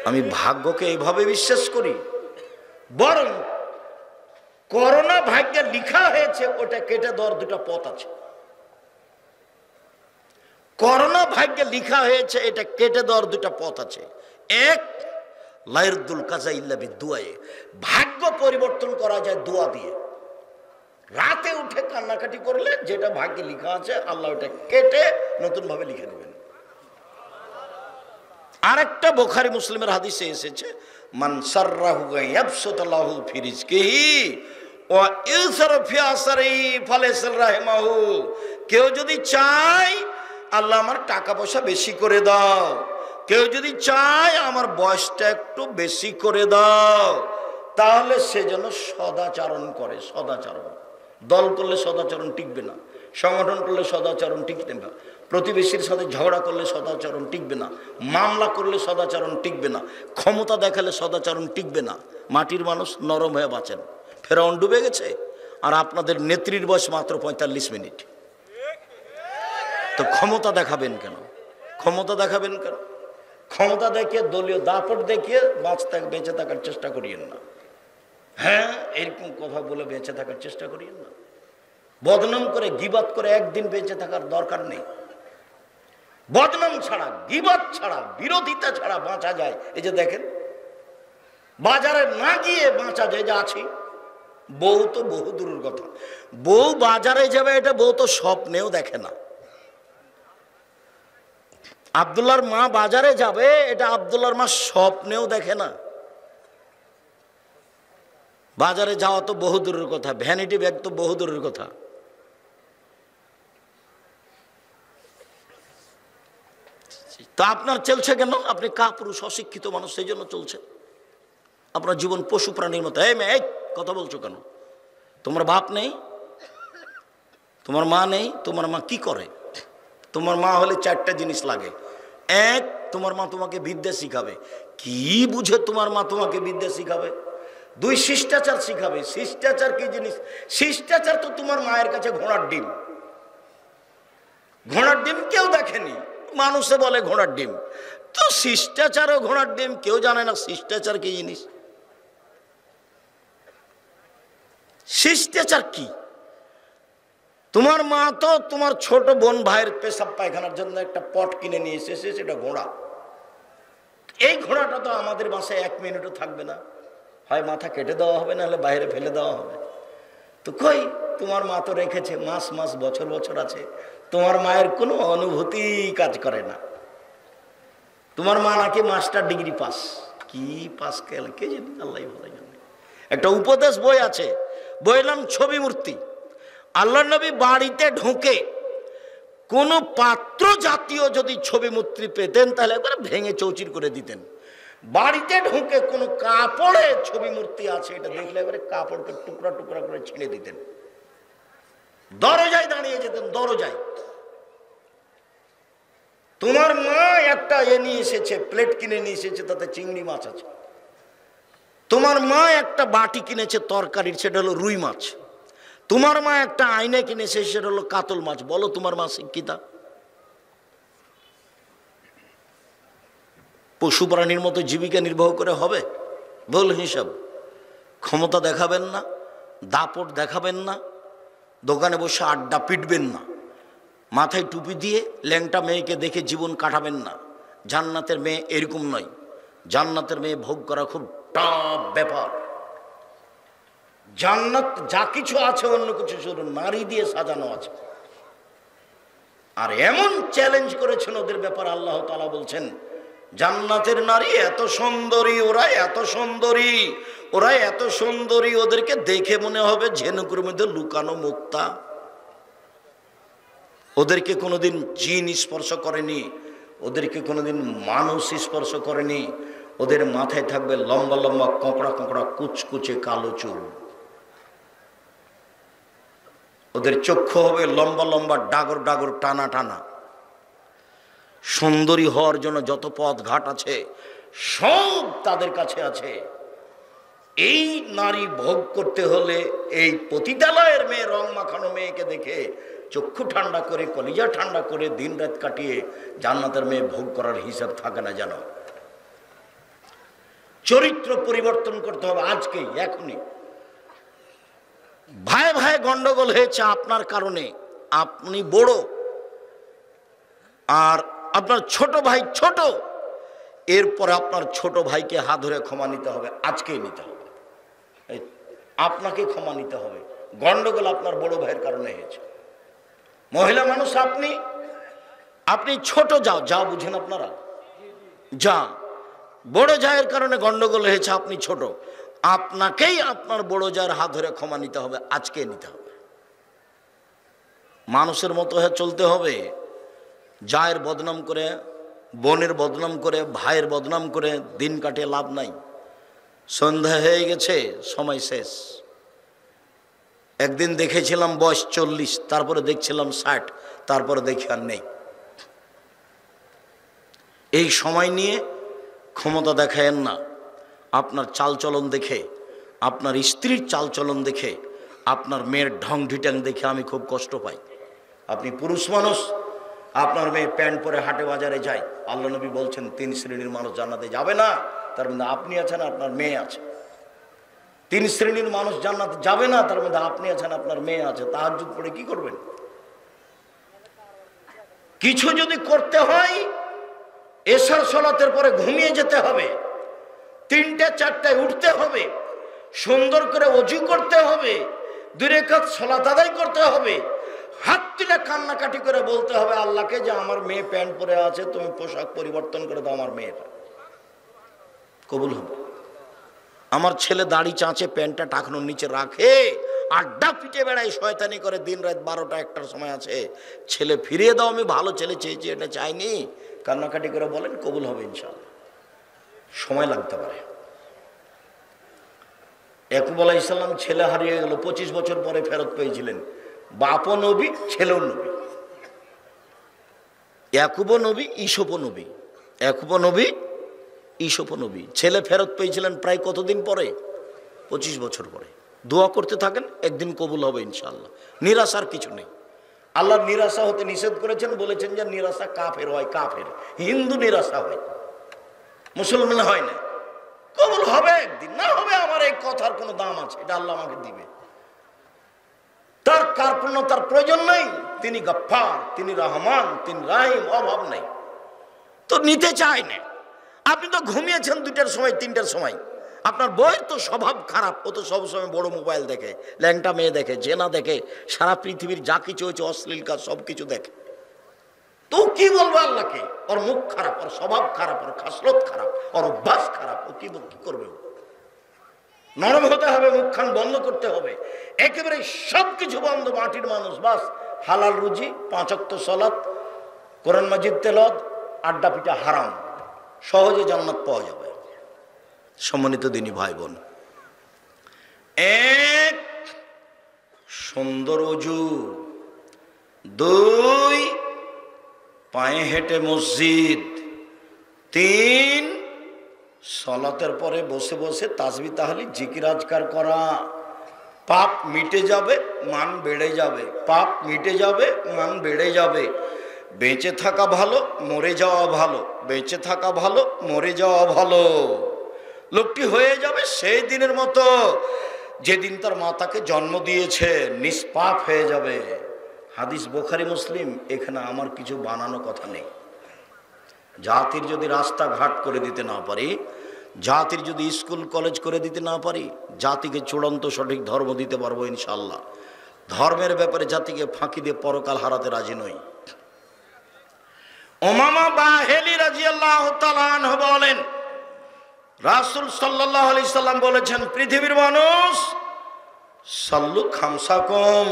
আমি ভাগ্যকে এইভাবে বিশ্বাস করি। বরং করোনা ভাগ্যে লিখা হয়েছে, ওটা কেটে দেওয়ার দুটো পথ আছে। করোনা ভাগ্যে লিখা হয়েছে, এটা কেটে দেওয়ার দুটো পথ আছে। এক, লাইরদুল কাজা ইল্লা বিদুআয়ে, ভাগ্য পরিবর্তন করা যায় দোয়া দিয়ে। রাতে উঠে কান্নাকাটি করলে যেটা ভাগ্যে লিখা আছে আল্লাহ ওটা কেটে নতুন ভাবে লিখে দেবেন। আরেকটা বুখারী মুসলিমের হাদিসে এসেছে, মান সাররাহু ইয়াবসুতাল্লাহু ফি রিজকিহি ওয়া ইউসরা ফি আসরিহি ফালাইসাল রাহিমাহু, কেউ যদি চায় আল্লাহ আমার টাকা পয়সা বেশি করে দাও, কেউ যদি চায় আমার বয়সটা একটু বেশি করে দাও, তাহলে সে যেন সদাচরণ করে। সদাচরণ, দল করলে সদাচরণ টিকবে না, সংগঠন করলে সদাচরণ টিকবে না, প্রতিবেশীর সাথে ঝগড়া করলে সদাচরণ টিকবে না, মামলা করলে সদাচরণ টিকবে না, ক্ষমতা দেখালে সদাচরণ টিকবে না। মাটির মানুষ নরম হয়ে বাঁচেন। ফেরাউন ডুবে গেছে, আর আপনাদের নেত্রীর বয়স মাত্র 45 মিনিট। তো ক্ষমতা দেখাবেন কেন? ক্ষমতা দেখাবেন কেন? ক্ষমতা দেখিয়ে, দলীয় দাপট দেখিয়ে বেঁচে থাকার চেষ্টা করিয়েন না। হ্যাঁ, এরকম কথা বলে বেঁচে থাকার চেষ্টা করিয়েন না। বদনাম করে, গীবাত করে একদিন বেঁচে থাকার দরকার নেই। বদনাম ছাড়া, গীবাত ছাড়া, বিরোধিতা ছাড়া বাঁচা যায়। এই যে দেখেন, বাজারে না গিয়ে বাঁচা যায়। যে আছি, বউ তো বহু দূরের কথা, বউ বাজারে যাবে এটা বউ তো স্বপ্নেও দেখে না। আব্দুল্লাহর মা বাজারে যাবে এটা আব্দুল্লাহর মা স্বপ্নেও দেখে না। বাজারে যাওয়া তো বহু দূরের কথা, ভ্যানিটি ব্যাগ তো বহু দূরের কথা। তা আপনার চলছে কেন? আপনি কাপুরুষ, অশিক্ষিত মানুষ, সেই জন্য চলছে। আপনার জীবন পশু প্রাণীর মতো। এই মেয়ে, কথা বলছো কেন? তোমার বাপ নেই, তোমার মা নেই, তোমার মা কি করে? তোমার মা হলে 4টা জিনিস লাগে। এক, তোমার মা তোমাকে বিদ্যা শিখাবে। কি বুঝে তোমার মা তোমাকে বিদ্যা শিখাবে? 2, শিষ্টাচার শিখাবে। শিষ্টাচার কি জিনিস? শিষ্টাচার তো তোমার মায়ের কাছে ঘোড়ার ডিম। ঘোড়ার ডিম কেউ দেখেনি, মানুষে বলে ঘোড়ার ডিম। তো শিষ্টাচারও ঘোড়ার ডিম, কেউ জানে না শিষ্টাচার কি জিনিস। শিষ্টাচার কি? তোমার মা তো তোমার ছোট বোন ভাইয়ের পেশাব পায়খানার জন্য একটা পট কিনে নিয়ে এসেছে, সেটা ঘোড়া। এই ঘোড়াটা তো আমাদের বাসায় 1 মিনিটও থাকবে না, হয় মাথা কেটে দেওয়া হবে, না হলে বাইরে ফেলে দেওয়া হবে। তো কই, তোমার মা তো রেখেছে, মাস মাস বছর বছর আছে। তোমার মায়ের কোনো অনুভূতি কাজ করে না। তোমার মা নাকি মাস্টার ডিগ্রি পাস, কি পাস কে জানি, আল্লাহ ভালো জানে। একটা উপদেশ বই আছে, বইয়ের নাম ছবি মূর্তি। আল্লাহর নবী বাড়িতে ঢুকে কোনো পাত্র জাতীয় যদি ছবি মূর্তি পেতেন তাহলে একবার ভেঙে চৌচির করে দিতেন। বাড়িতে ঢুকে কোনো কাপড়ে ছবি মূর্তি আছে এটা দেখলে এবারে কাপড়কে টুকরা টুকরা করে ছিঁড়ে দিতেন। দরজায় দাঁড়িয়ে যেতেন, দরজায়। তোমার মা একটা নিয়ে এসেছে, প্লেট কিনে নিয়ে এসেছে, তাতে চিংড়ি মাছ আছে। তোমার মা একটা বাটি কিনেছে তরকারির, সেটা হলো রুই মাছ। তোমার মা একটা আয়না কিনেছে, সেটা হলো কাতল মাছ। বলো, তোমার মা শিক্ষিতা? পশু প্রাণীর মতো জীবিকা নির্বাহ করে হবে? বল হিসাব। ক্ষমতা দেখাবেন না, দাপট দেখাবেন না, দোকানে বসে আড্ডা পিটবেন না, মাথায় টুপি দিয়ে ল্যাংটা মেয়েকে দেখে জীবন কাটাবেন না। জান্নাতের মেয়ে এরকম নয়। জান্নাতের মেয়ে ভোগ করা খুব টাফ ব্যাপার। জান্নাত যা কিছু আছে অন্য কিছু শুধু নারী দিয়ে সাজানো আছে। আর এমন চ্যালেঞ্জ করেছেন ওদের ব্যাপার, আল্লাহ তাআলা বলছেন জান্নাতের নারী এত সুন্দরী, ওরা এত সুন্দরী, ওরা এত সুন্দরী, ওদেরকে দেখে মনে হবে ঝিনুকের মধ্যে লুকানো মুক্তা। ওদেরকে কোনোদিন জিন স্পর্শ করেনি, ওদেরকে কোনোদিন মানুষ স্পর্শ করেনি। ওদের মাথায় থাকবে লম্বা লম্বা কোঁকড়া কোঁকড়া কুচকুচে কালো চুল। ওদের চক্ষু হবে লম্বা লম্বা ডাগর ডাগর টানা টানা। সুন্দরী হওয়ার জন্য যত পথ ঘাট আছে সব তাদের কাছে আছে। এই নারী ভোগ করতে হলে এই পতিতালয়ের মেয়ে, রং মাখানো মেয়েকে দেখে চক্ষু ঠান্ডা করে, কলিজা ঠান্ডা করে দিন রাত কাটিয়ে জান্নাতের মেয়ে ভোগ করার হিসাব থাকে না জানো। চরিত্র পরিবর্তন করতে হবে আজকেই, এখনই। ভাই ভাই গন্ডগোল হয়েছে আপনার কারণে, আপনি বড় আর আপনার ছোট ভাই ছোট, এরপরে আপনার ছোট ভাইকে হাত ধরে ক্ষমা নিতে হবে, আজকেই নিতে হবে। আপনাকে ক্ষমা নিতে হবে, গন্ডগোল আপনার বড় ভাইয়ের কারণে হয়েছে। মহিলা মানুষ আপনি ছোট যা বুঝেন আপনারা, যা বড় জায়ের কারণে গন্ডগোল হয়েছে, আপনি ছোট, আপনাকেই আপনার বড় জায়ের হাত ধরে ক্ষমা নিতে হবে, আজকে নিতে হবে। মানুষের মতো হয়ে চলতে হবে। জায়ের বদনাম করে, বোনের বদনাম করে, ভাইয়ের বদনাম করে দিন কাটিয়ে লাভ নাই। সন্ধ্যা হয়ে গেছে, সময় শেষ। একদিন দেখেছিলাম বয়স 40, তারপরে দেখছিলাম 60, তারপরে দেখি আর নেই। এই সময় নিয়ে ক্ষমতা দেখায়েন না। আপনার চালচলন দেখে, আপনার স্ত্রীর চালচলন দেখে, আপনার মেয়ের ঢং ঢিটাং দেখে আমি খুব কষ্ট পাই। আপনি পুরুষ মানুষ, আপনার মেয়ে প্যান্ট পরে হাটে বাজারে যায়, আল্লাহ নবী বলছেন 3 শ্রেণীর মানুষ জান্নাতে যাবে না, তার মধ্যে আপনি আছেন, আপনার মেয়ে আছে। 3 শ্রেণীর মানুষ জান্নাতে যাবে না, তার মধ্যে আপনি আছেন, আপনার মেয়ে আছে। তাহাজ্জুদ পড়ে কি করবেন? কিছু যদি করতে হয়, এশার সালাতের পরে ঘুমিয়ে যেতে হবে, 3টে 4টায় উঠতে হবে, সুন্দর করে ওযু করতে হবে, 2 রাকাত সালাত আদায় করতে হবে, হাত তুলে কান্নাকাটি করে বলতে হবে আল্লাহকে যে আমার মেয়ে প্যান্ট পরে আছে, তুমি পোশাক পরিবর্তন করে দাও, আমার মেয়েটা কবুল হবে। আমার ছেলে দাড়ি চাঁচে, প্যান্টটা টাকনোর নিচে রাখে, আড্ডা পিটে বেড়ায়, শয়তানি করে, দিন রাত 12টা 1টার সময় আছে, ছেলে ফিরিয়ে দাও, আমি ভালো ছেলে চেয়েছি, এটা চাইনি, কান্নাকাটি করে বলেন, কবুল হবে ইনশাআল্লাহ। সময় লাগতে পারে। ইয়াকুব আলাইহিস সালাম ছেলে হারিয়ে গেল, 25 বছর পরে ফেরত পেয়েছিলেন। বাপও নবী, ছেলেও নবী। ইয়াকুবও নবী, ঈসুফও নবী। ইয়াকুবও নবী, ঈসুফও নবী। ছেলে ফেরত পেয়েছিলেন প্রায় কতদিন পরে? 25 বছর পরে। দোয়া করতে থাকেন, একদিন কবুল হবে ইনশাআল্লাহ। নিরাশার কিছু নেই। আল্লাহ নিরাশা হতে নিষেধ করেছেন, বলেছেন যে নিরাশা কাফের হয়, কাফের। হিন্দু নিরাশা হয়, মুসলমান হয় না। কবুল হবে একদিন, না হবে আমার এই কথার কোনো দাম আছে, এটা আল্লাহ আমাকে দিবে। তার কার্পণ্যতার প্রয়োজন নাই। তিনি গফফার, তিনি রহমান, তিনি রাহিম, অভাব নাই। তো নিতে চায় না। আপনি তো ঘুমিয়েছেন 2টার সময়, 3টার সময়। আপনার বউয়ের তো স্বভাব খারাপ, ও তো সবসময় বড় মোবাইল দেখে, ল্যাংটা মেয়ে দেখে, জেনা দেখে, সারা পৃথিবীর যা কিছু হয়েছে অশ্লীল কাজ সব কিছু দেখে। তো কি বলবো আল্লাহকে? ওর মুখ খারাপ, ওর স্বভাব খারাপ, ওর খাসলত খারাপ, ওর অভ্যাস খারাপ, ও কি করবে? নরম হতে হবে, মুখখান বন্ধ করতে হবে, একেবারে সবকিছু বন্ধ। মাটির মানুষ, বাস হালাল রুজি, 5 ওয়াক্ত সালাত, কোরআন মাজিদ তেলাওয়াত, আড্ডা পিটা হারাম, সহজে জান্নাত পাওয়া যাবে। সম্মানিত দিনী ভাই বোন, 1 সুন্দর ওযু, 2 পায়ে হেঁটে মসজিদ, 3 সালাতের পরে বসে বসে তাসবিহ তাহলিল জিকির আজকার করা। পাপ মিটে যাবে, মান বেড়ে যাবে। পাপ মিটে যাবে, মান বেড়ে যাবে। বেঁচে থাকা ভালো, মরে যাওয়া ভালো। বেঁচে থাকা ভালো, মরে যাওয়া ভালো। লোকটি হয়ে যাবে সেই দিনের মতো যেদিন তার মাতাকে জন্ম দিয়েছে, নিষ্পাপ হয়ে যাবে। হাদিস বুখারী মুসলিম। এখানে আমার কিছু বানানো কথা নেই। জাতির যদি রাস্তাঘাট করে দিতে না পারি, জাতির যদি স্কুল কলেজ করে দিতে না পারি, জাতিকে চূড়ান্ত সঠিক ধর্ম দিতে পারবো ইনশাআল্লাহ। ধর্মের ব্যাপারে জাতিকে ফাঁকি দিয়ে পরকাল হারাতে রাজি নই। উমামা বাহিলি রাদিয়াল্লাহু তাআলা আনহু বলেন, রাসূল সাল্লাল্লাহু আলাইহি সাল্লাম বলেছেন, পৃথিবীর মানুষ সাল্লু খামসাকুম,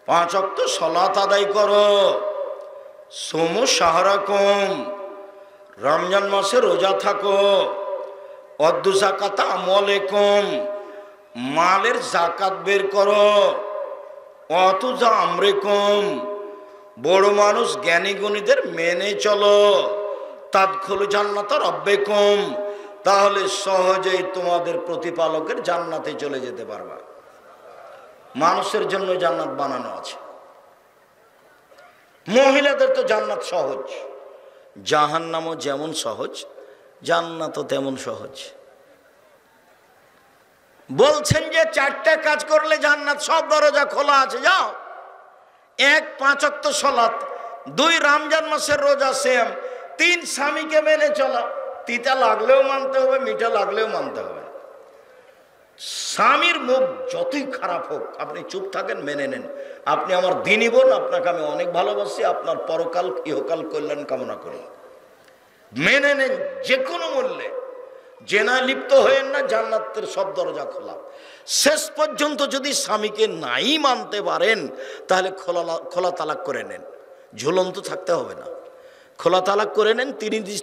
5 ওয়াক্ত সালাত আদায় করো, সুমু শাহরাকুম, রমজান মাসে রোজা থাকো, অদ্দু যাকাত আমওয়ালিকুম, মালের যাকাত বের করো, অতুজা আমরিকুম, বড় মানুষ জ্ঞানী গুণীদের মেনে চলো, তাদখুলু জান্নাত রাব্বিকুম, তাহলে সহজেই তোমাদের প্রতিপালকের জান্নাতে চলে যেতে পারবা। মানুষের জন্য জান্নাত বানানো আছে। মহিলাদের তো জান্নাত সহজ, জাহান্নামও যেমন সহজ, জান্নাতও তেমন সহজ। বলছেন যে 4টা কাজ করলে জান্নাত, সব দরজা খোলা আছে, যাও। 1 5 ওয়াক্ত সালাত, 2 রমজান মাসের রোজা, সেম। 3 স্বামীকে মেনে চলা, তিতা লাগলেও মানতে হবে, মিঠা লাগলেও মানতে হবে। স্বামীর মুখ যতই খারাপ হোক আপনি চুপ থাকেন, মেনে নেন। আপনি আমার দিনী বোন, আপনাকে আমি অনেক ভালোবাসি, আপনার পরকাল ইহকাল কল্যাণ কামনা করি, মেনে নেন যে কোনো মূল্যে। জেনা লিপ্ত হয়েন না, জান্নাতের সব দরজা খোলা। শেষ পর্যন্ত যদি স্বামীকে নাই মানতে পারেন তাহলে খোলা তালাক করে নেন, ঝুলন্ত থাকতে হবে না, খোলা তালাক করে নেন।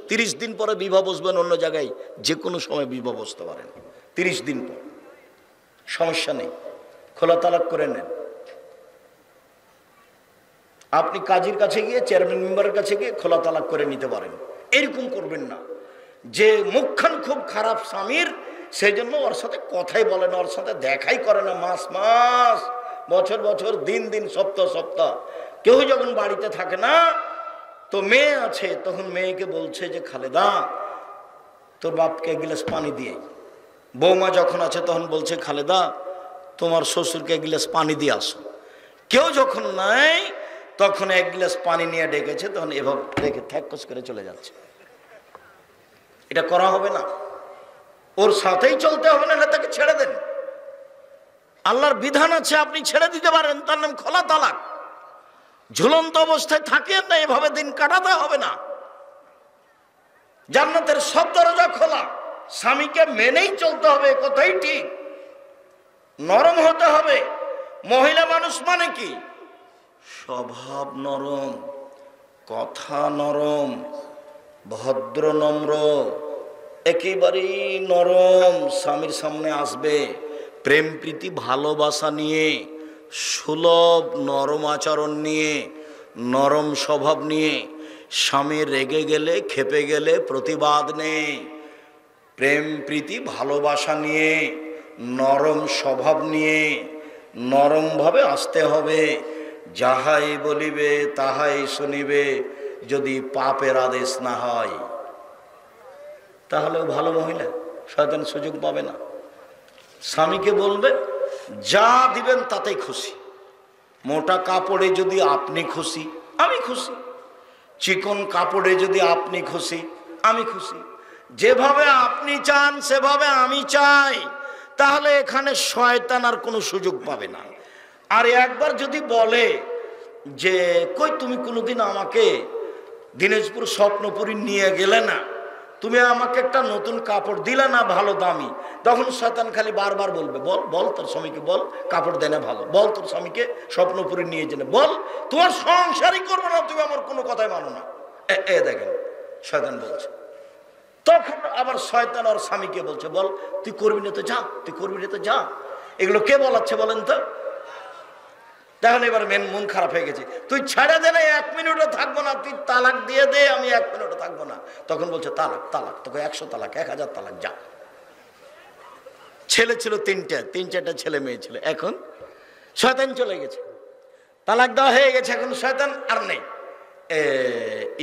30 দিন পরে বিবাহ বসবেন অন্য জায়গায়, যে কোনো সময় বিবাহ বসতে পারেন 30 দিন পর, সমস্যা নেই, খোলা তালাক করে নেন। আপনি কাজীর কাছে গিয়ে, চেয়ারম্যান মেম্বারের কাছে গিয়ে খোলা তালাক করে নিতে পারেন। এরকম করবেন না যে মুখখান খুব খারাপ স্বামীর, সেই জন্য ওর সাথে কথাই বলে না, ওর সাথে দেখাই করে না, মাস মাস, বছর বছর, দিন দিন, সপ্তাহ সপ্তাহ। কেউ যখন বাড়িতে থাকে না, তো মেয়ে আছে, তখন মেয়েকে বলছে যে খালেদা তোর বাপকে 1 গ্লাস পানি দিয়ে। বৌমা যখন আছে তখন বলছে খালেদা তোমার শ্বশুরকে 1 গ্লাস পানি দিয়ে আসো। কেউ যখন নাই তখন 1 গ্লাস পানি নিয়ে ডেকেছে, তখন এভাবে দেখে থ্যাকস করে চলে যাচ্ছে। এটা করা হবে না, ওর সাথেই চলতে হবে, না তাকে ছেড়ে দেন। আল্লাহর বিধান আছে, আপনি ছেড়ে দিতে পারেন, তার নাম খোলা তালাক। ঝুলন্ত অবস্থায় থাকেন না, এভাবে দিন কাটাতে হবে না। জান্নাতের সব দরজা খোলা, স্বামীকে মেনেই চলতে হবে, কথাই ঠিক। নরম হতে হবে। মহিলা মানুষ মানে কি? স্বভাব নরম, কথা নরম, ভদ্র নম্র, একেবারেই নরম। স্বামীর সামনে আসবে প্রেম প্রীতি ভালোবাসা নিয়ে, সুলভ নরম আচরণ নিয়ে, নরম স্বভাব নিয়ে। স্বামী রেগে গেলে, খেপে গেলে প্রতিবাদ নেই, প্রেম প্রীতি ভালোবাসা নিয়ে, নরম স্বভাব নিয়ে, নরমভাবে আসতে হবে। যাহাই বলিবে তাহাই শুনিবে, যদি পাপের আদেশ না হয়। তাহলেও ভালো মহিলা, শয়তান সুযোগ পাবে না। স্বামীকে বলবে যা দিবেন তাতেই খুশি। মোটা কাপড়ে যদি আপনি খুশি, আমি খুশি। চিকন কাপড়ে যদি আপনি খুশি, আমি খুশি। যেভাবে আপনি চান সেভাবে আমি চাই, তাহলে এখানে শয়তান আর কোনো সুযোগ পাবে না। আর একবার যদি বলে যে কই তুমি কোনোদিন আমাকে দিনাজপুর স্বপ্নপুরী নিয়ে গেলে না, তুমি আমাকে একটা নতুন কাপড় দিলে না ভালো দামি, তখন শয়তান খালি বারবার বলবে বল বল তোর স্বামীকে বল কাপড় দেয় না ভালো, বল তোর স্বামীকে স্বপ্নপুরী নিয়ে যেতে বল, তোমার সংসারই করবে না, তুমি আমার কোনো কথাই মানো না। দেখেন শয়তান বলছে। তখন আবার শয়তান আর স্বামীকে বলছে বল তুই করবি না তো যা, তুই করবি না তো যা। এগুলো কে বলাচ্ছে বলেন তো? দেখেন এবার মন খারাপ হয়ে গেছে, তুই ছেড়ে দে না, 1 মিনিটও থাকবো না, তুই তালাক দিয়ে দে, আমি 1 মিনিটও থাকবো না। তখন বলছে তালাক তালাক, তোকে 100 তালাক, 1000 তালাক, যা। ছেলে ছিল 3-4টা ছেলে মেয়ে ছিল, এখন শয়তান চলে গেছে, তালাক দেওয়া হয়ে গেছে, এখন শয়তান আর নেই।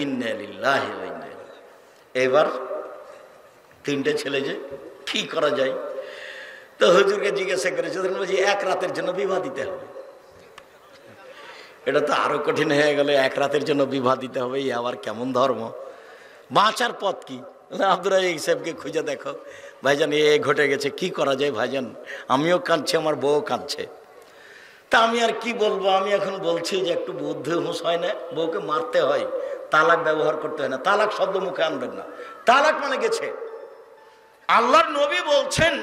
ইন্না লিল্লাহি ওয়া ইন্না ইলাইহি। এবার 3টে ছেলে, যে কি করা যায়? তো হুজুরকে জিজ্ঞাসা করেছে, বলছি 1 রাতের জন্য বিবাহ দিতে হবে। এটা তো আরো কঠিন হয়ে গেল, 1 রাতের জন্য বিবাহ দিতে হবে, এই আবার কেমন ধর্ম? বাঁচার পথ কি? আব্দুর রাজ্জাক সাহেবকে খুঁজে দেখো, ভাইজান এ ঘটে গেছে, কি করা যায় ভাইজান? আমিও কাঁদছি, আমার বউ কাঁদছে। তা আমি আর কি বলবো? আমি এখন বলছি যে একটু বুদ্ধি হুঁশ হয় না, বউকে মারতে হয়, তালাক ব্যবহার করতে হয় না, তালাক শব্দ মুখে আনবেন না। তালাক মানে গেছে। আল্লাহর নবী বলছেন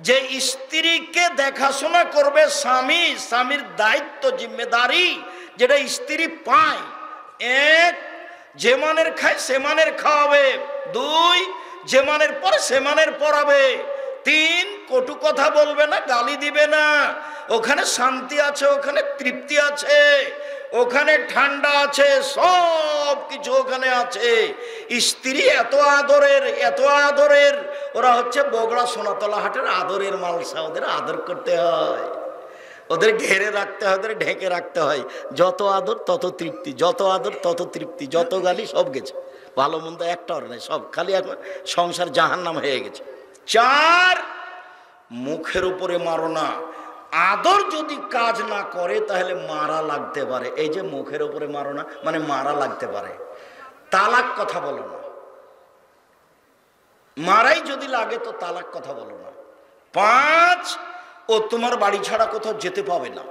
যে স্ত্রীকে দেখাশোনা করবে স্বামী, স্বামীর দায়িত্ব জিম্মেদারি যেটা স্ত্রী পায়। 1, যে মানের খায় সে মানের খাওয়াবে। 2, যে মানের পরে সে মানের পড়াবে। 3, কটু কথা বলবে না, গালি দিবে না। ওখানে শান্তি আছে, ওখানে তৃপ্তি আছে, ওখানে ঠান্ডা আছে, সব কিছু ওখানে আছে। স্ত্রী এত আদরের, এত আদরের, ওরা হচ্ছে বগড়া সোনাতলা হাটের আদরের মালসা। ওদের আদর করতে হয়, ওদের ঘেরে রাখতে হয়, ওদের ঢেকে রাখতে হয়। যত আদর তত তৃপ্তি, যত আদর তত তৃপ্তি, যত গালি সব গেছে, ভালো মন্দ একটা ওর নেই, সব খালি এখন সংসার জাহান্নাম হয়ে গেছে। 4, মুখের উপরে মারো না। আদর যদি কাজ না করে তাহলে মারা লাগতে পারে। এই যে মুখের উপরে মারো না মানে মারা লাগতে পারে। তালাক কথা বলো না, মারাই যদি লাগে তো তালাক কথা বলো না। 5, ও তোমার বাড়ি ছাড়া কোথাও যেতে পাবে না।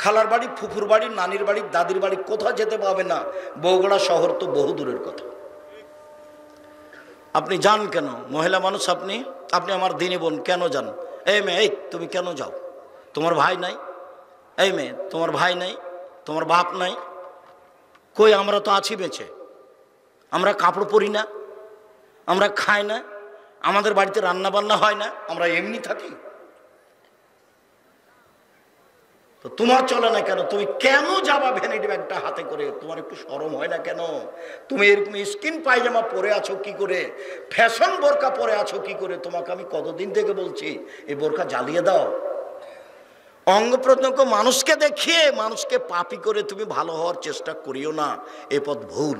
খালার বাড়ি, ফুফুর বাড়ি, নানির বাড়ি, দাদির বাড়ি কোথাও যেতে পাবে না। বগুড়া শহর তো বহু দূরের কথা। আপনি যান কেন? মহিলা মানুষ আপনি, আপনি আমার দিনী বোন, কেন যান? এই মেয়ে, এই তুমি কেন যাও? তোমার ভাই নাই? এই মেয়ে, তোমার ভাই নাই, তোমার বাপ নাই? কই, আমরা তো আছি বেঁচে। আমরা কাপড় পরি না, আমরা খাই না, আমাদের বাড়িতে রান্না বান্না হয় না, আমরা এমনি থাকি। তো তোমার চলে না কেন? তুমি কেন যাবা ভ্যানিটি ব্যাগটা হাতে করে? তোমার একটু শরম হয় না কেন? তুমি এরকম স্কিন পায়জামা পরে আছো কি করে? ফ্যাশন বোরকা পরে আছো কি করে? তোমাকে আমি কতদিন থেকে বলছি এই বোরকা জ্বালিয়ে দাও। অঙ্গ প্রত্যঙ্গ মানুষকে দেখিয়ে মানুষকে পাপী করে তুমি ভালো হওয়ার চেষ্টা করিও না, এ পথ ভুল।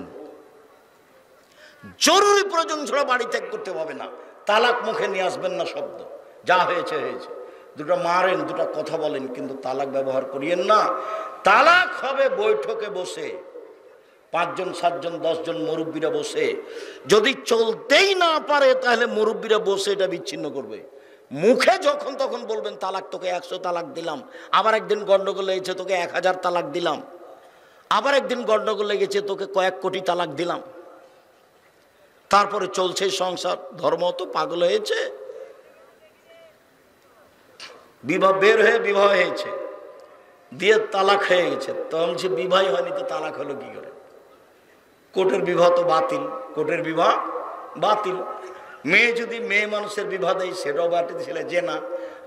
জরুরি প্রয়োজন ছাড়া বাড়ি ত্যাগ করতে হবে না। তালাক মুখে নিয়ে আসবেন না শব্দ, যা হয়েছে হয়েছে। দুটো মারেন, দুটো কথা বলেন, কিন্তু তালাক ব্যবহার করিয়েন না। তালাক হবে বৈঠকে বসে, 5 জন 7 জন 10 জন মুরব্বীরা বসে। যদি চলতেই না পারে তাহলে মুরব্বীরা বসে এটা বিচ্ছিন্ন করবে। মুখে যখন তখন বলবেন তালাক, তোকে 100 তালাক দিলাম। আবার একদিন গন্ডগোল লেগেছে, তোকে 1000 তালাক দিলাম। আবার একদিন গন্ডগোল লেগেছে, তোকে কয়েক কোটি তালাক দিলাম। তারপরে চলছে সংসার। ধর্ম তো পাগল হয়েছে। বিবাহ বের হয়ে বিবাহ হয়েছে, দিয়ে তালাক হয়ে গেছে। তো বলছে বিবাহ হয়নি তো তালাক হলো কি করে? কোর্টের বিবাহ তো বাতিল, কোর্টের বিবাহ বাতিল। মেয়ে যদি মেয়ে মানুষের বিবাহ দেয় সেটাও বাতিল, ছেলে যে না।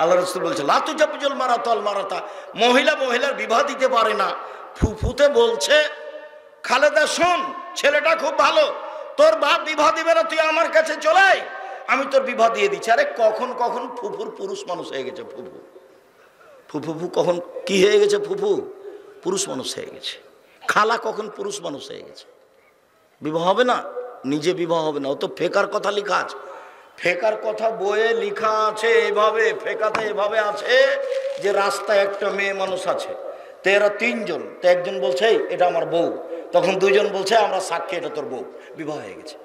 আল্লাহ রাসূল বলছে লাতু জাবিজুল মারাতা আল মারাতা, মহিলা মহিলার বিবাহ দিতে পারে না। ফুফুতে বলছে খালেদা শোন, ছেলেটা খুব ভালো, তোর বাপ বিবাহ দিবে না, তুই আমার কাছে চলে আয়, আমি তোর বিবাহ দিয়ে দিচ্ছি। আরে কখন কখন ফুফুর পুরুষ মানুষ হয়ে গেছে। ফুফু ফুফু কখন কি হয়ে গেছে? ফুফু পুরুষ মানুষ হয়ে গেছে। খালা কখন পুরুষ মানুষ হয়ে গেছে। বিবাহ হবে না, নিজে বিবাহ হবে না। ও তো ফেকার কথা লেখা আছে, ফেকার কথা বইয়ে লেখা আছে এভাবে। ফেকাতে এভাবে আছে যে রাস্তায় একটা মেয়ে মানুষ আছে, তো এরা 3 জন, তো একজন বলছে এটা আমার বউ, তখন 2 জন বলছে আমরা সাক্ষী এটা তোর বউ, বিবাহ হয়ে গেছে।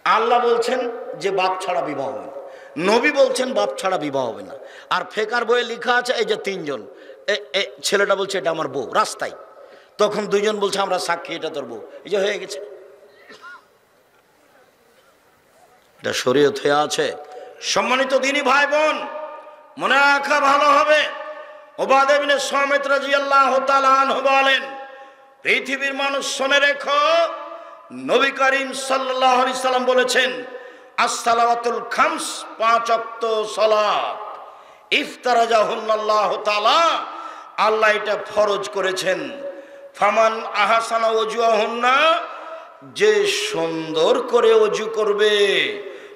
আল্লাহ বলছেন যে বাপ ছাড়া বিবাহ হবে না, নবী বলছেন বাপ ছাড়া বিবাহ হবে না। আর ফেকার বইয়ে লেখা আছে এই যে 3 জন, ছেলেটা বলছে এটা আমার বউ রাস্তায়, তখন 2 জন বলছে আমরা সাক্ষী এটা তোর বউ, এই যে হয়ে গেছে। এটা শরীয়ত হয়ে আছে। সম্মানিত দিনী ভাই বোন, মনে রাখা ভালো হবে। উবাদা ইবনে সামিত রাদিয়াল্লাহু তাআলা আনহু বলেন, পৃথিবীর মানুষ শুনে রেখো, নবী করিম সাল্লাল্লাহু আলাইহি সাল্লাম বলেছেন as-salawatul khams, 5 ওয়াক্ত সালাত, ইফতারাজাহুল্লাহু তাআলা, আল্লাহ এটা ফরজ করেছেন। ফামান আহসানা ওযুহুন্না, যে সুন্দর করে ওযু করবে,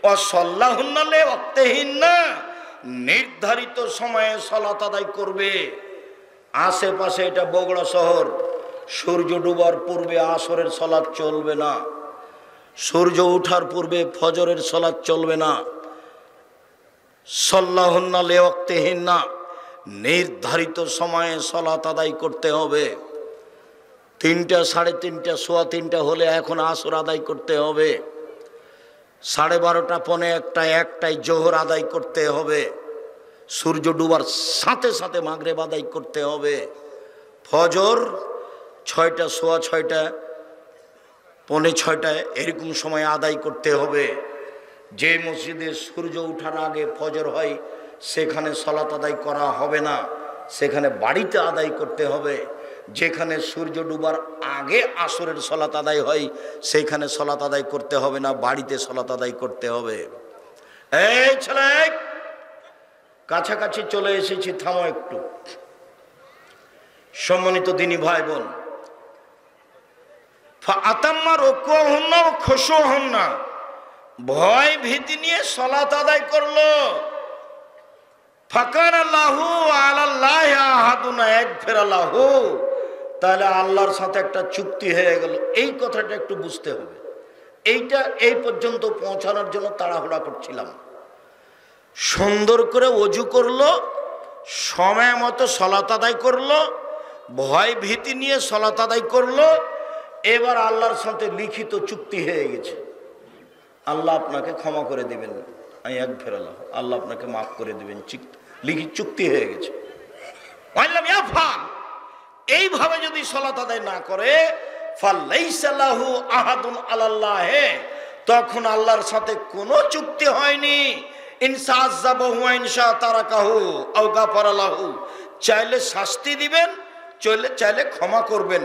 ও সাল্লাহুন্না লিওয়াক্তিহিন্না, নির্ধারিত সময়ে সালাত আদায় করবে। আশেপাশে এটা বগুড়া শহর, সূর্য ডুবার পূর্বে আসরের সালাত চলবে না, সূর্য ওঠার পূর্বে ফজরের সালাত চলবে না। সাল্লাহুন্না লিওয়াক্তিহিন্না, নির্ধারিত সময়ে সালাত আদায় করতে হবে। 3টা, 3:30, 3:15 হলে এখন আসর আদায় করতে হবে। 12:30, 1:45, 1টায় জোহর আদায় করতে হবে। সূর্য ডুবার সাথে সাথে মাগরিব আদায় করতে হবে। ফজর 6টা, 6:15, 5:45 এরকম সময় আদায় করতে হবে। যে মসজিদে সূর্য ওঠার আগে ফজর হয় সেখানে সালাত আদায় করা হবে না, সেখানে বাড়িতে আদায় করতে হবে। যেখানে সূর্য ডুবার আগে আসরের সালাত আদায় হয় সেইখানে সালাত আদায় করতে হবে না, বাড়িতে সালাত আদায় করতে হবে। এই ছেলে, কাছাকাছি চলে এসেছি, থামো একটু। সম্মানিত দিনী ভাই বোন, ফাতাম্মা রুকুহুন্না ওয়া খুশুহুন্না, ভয় ভীতি নিয়ে সালাত আদায় করলো। ফাকানা লাহু আলাল্লাহি আহাদুন ইয়াগফির লাহু, তাহলে আল্লাহর সাথে একটা চুক্তি হয়ে গেল। এই কথাটা একটু বুঝতে হবে। এইটা এই পর্যন্ত পৌঁছানোর জন্য তাড়াহুড়া করছিলাম। সুন্দর করে ওযু করলো, সময় মতো সালাত আদায় করলো, ভয় ভীতি নিয়ে সালাত আদায় করলো। এবার আল্লাহর সাথে লিখিত চুক্তি হয়ে গেছে, আল্লাহ আপনাকে ক্ষমা করে দিবেন, আমি এক ফেরালাম, আল্লাহ আপনাকে মাফ করে দিবেন, লিখিত চুক্তি হয়ে গেছে। এইভাবে যদি সালাত আদায় না করে, ফালাইসা লাহু আহাদুন আলাল্লাহ, তখন আল্লাহর সাথে কোনো চুক্তি হয়নি। ইনসা আযাবাহু ওয়া ইনসা তারাকাহু আও গাফারা লাহু, চাইলে শাস্তি দিবেন, চাইলে ক্ষমা করবেন,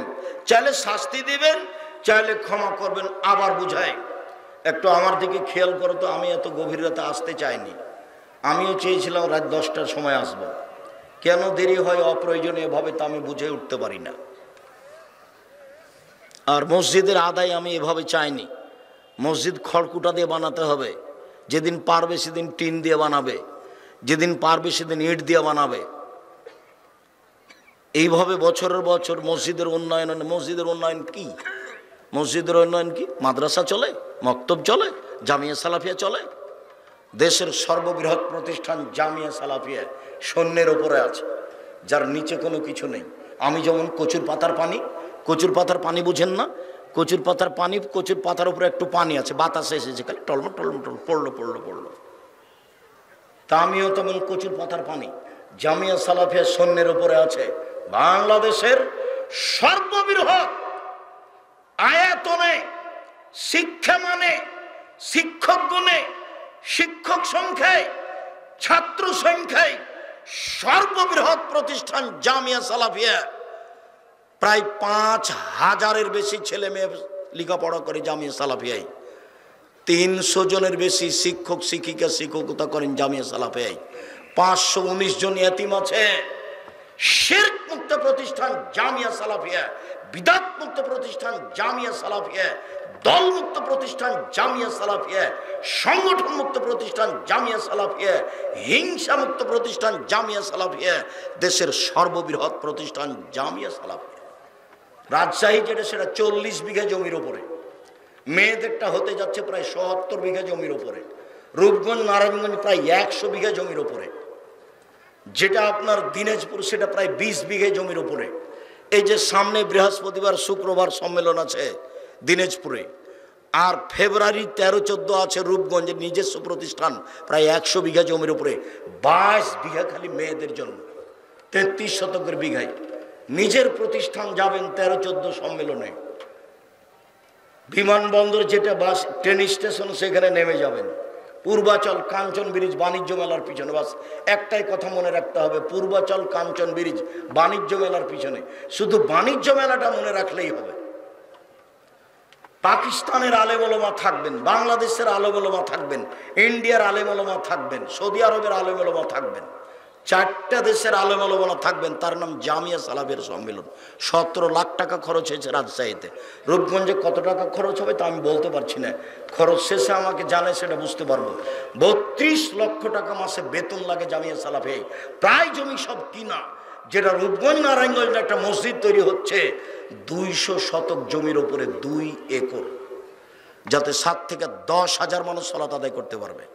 চাইলে শাস্তি দিবেন, চাইলে ক্ষমা করবেন। আবার বুঝায়, একটু আমার দিকে খেয়াল করো তো, আমি এত গভীর রাতে আসতে চাইনি, আমিও চেয়েছিলাম রাত 10টার সময় আসব। কেন দেরি হয় অপ্রয়োজনীয় ভাবে তা আমি বুঝে উঠতে পারি না। আর মসজিদের আদায় আমি এভাবে চাইনি, মসজিদ খড়কুটা দিয়ে বানাতে হবে, যেদিন পারবে সেদিন টিন দিয়ে বানাবে, যেদিন পারবে সেদিন ইট দিয়ে বানাবে। এইভাবে বছরের বছর মসজিদের উন্নয়ন। মসজিদের উন্নয়ন কি? মসজিদের উন্নয়ন কি? মাদ্রাসা চলে, মক্তব চলে, জামিয়া সালাফিয়া চলে। দেশের সর্ববৃহৎ প্রতিষ্ঠান জামিয়া সালাফিয়া শূন্যের ওপরে আছে, যার নিচে কোনো কিছু নেই। আমি যেমন কচুর পাতার পানি, কচুর পাতার পানি বুঝেন না? কচুর পাতার পানি, কচুর পাতার উপরে একটু পানি আছে, বাতাসে এসেছে, খালি টলমো টলমো টল পড়লো পড়লো পড়লো। তা আমিও তেমন কচুর পাতার পানি, জামিয়া সালাফিয়া শূন্যের ওপরে আছে। বাংলাদেশের সর্ববৃহৎ আয়তনে, শিক্ষা মানে, শিক্ষক গুণে, শিক্ষক সংখ্যায়, ছাত্র সংখ্যায় সর্ববৃহৎ প্রতিষ্ঠান জামিয়া সালাফিয়া। প্রায় 5000-এর বেশি ছেলে মেয়ে লেখাপড়া করে জামিয়া সালাফিয়ায়। 300 জনের বেশি শিক্ষক শিক্ষিকা শিক্ষকতা করেন জামিয়া সালাফিয়ায়। 519 জন ইয়াতিম আছে। শিরক মুক্ত প্রতিষ্ঠান জামিয়া সালাফিয়া, বিদআত মুক্ত প্রতিষ্ঠান জামিয়া সালাফিয়া, দল মুক্ত প্রতিষ্ঠান জামিয়া সালাফিয়া, সংগঠন মুক্ত প্রতিষ্ঠান জামিয়া সালাফিয়া, হিংসা মুক্ত প্রতিষ্ঠান জামিয়া সালাফিয়া, দেশের সর্ববৃহৎ প্রতিষ্ঠান জামিয়া সালাফিয়া। রাজশাহী যেটা, সেটা 40 বিঘা জমির ওপরে, মেয়েদেরটা হতে যাচ্ছে প্রায় ৭০ বিঘা জমির ওপরে, রূপগঞ্জ নারায়ণগঞ্জ প্রায় 100 বিঘা জমির ওপরে, যেটা আপনার দিনাজপুর সেটা প্রায় 20 বিঘা জমির ওপরে। এই যে সামনে বৃহস্পতিবার শুক্রবার সম্মেলন আছে দিনাজপুরে, আর ফেব্রুয়ারি 13-14 আছে রূপগঞ্জের নিজস্ব প্রতিষ্ঠান প্রায় 100 বিঘা জমির উপরে। 22 বিঘা খালি মেয়েদের জন্য, 33 শতকের বিঘায় নিজের প্রতিষ্ঠান যাবেন 13-14 সম্মেলনে। বিমানবন্দর যেটা বাস ট্রেন স্টেশন, সেখানে নেমে যাবেন। পূর্বাচল কাঞ্চন ব্রিজ বাণিজ্য মেলার পিছনে, বাস একটাই কথা মনে রাখতে হবে, পূর্বাচল কাঞ্চন ব্রিজ বাণিজ্য মেলার পিছনে। শুধু বাণিজ্য মেলাটা মনে রাখলেই হবে। পাকিস্তানের আলেম ওলামা থাকবেন, বাংলাদেশের আলেম ওলামা থাকবেন, ইন্ডিয়ার আলেম ওলামা থাকবেন, সৌদি আরবের আলেম ওলামা থাকবেন, 4টা দেশের আলেম ওলামা থাকবেন। তার নাম জামিয়া সালাফিয়ার সম্মেলন। 17 লাখ টাকা খরচ হয়েছে রাজশাহীতে। রূপগঞ্জে কত টাকা খরচ হবে তা আমি বলতে পারছি না, খরচ শেষে আমাকে জানে সেটা বুঝতে পারবো। 32 লক্ষ টাকা মাসে বেতন লাগে জামিয়া সালাফিয়ায়। প্রায় জমি সব কিনা, যেটা রূপগঞ্জ নারায়ণগঞ্জে একটা মসজিদ তৈরি হচ্ছে 200 শতক জমির উপরে 2 একর, যাতে 7 থেকে 10,000 মানুষ সালাত আদায় করতে পারবে।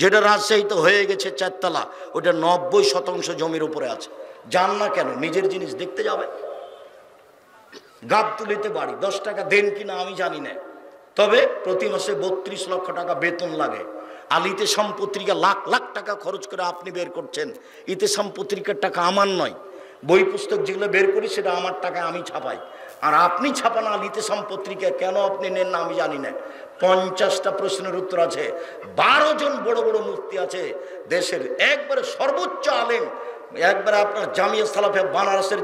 যেটা রাজশাহীতে হয়ে গেছে 4 তলা, ওটা 90% জমির উপরে আছে। যান না কেন? নিজের জিনিস দেখতে যাবে। গাবতলিতে বাড়ি, 10 টাকা দেন কিনা আমি জানি না, তবে প্রতি মাসে 32 লক্ষ টাকা বেতন লাগে। আর ইতেসাম পত্রিকা লাখ লাখ টাকা খরচ করে আপনি বের করছেন। ইতেসাম পত্রিকার টাকা আমার নয়, বই পুস্তক যেগুলো বের করি সেটা আমার টাকায় আমি ছাপাই। আর আপনি ছাপান আল ইতেসাম পত্রিকা, কেন আপনি নেন না আমি জানি না। 50টা প্রশ্নের উত্তর আছে। 12 জন বড় বড় মুফতি আছে দেশের, একবারে সর্বোচ্চ আলেম, একবারে আপনার জামিয়া সালাফিয়া বানারসের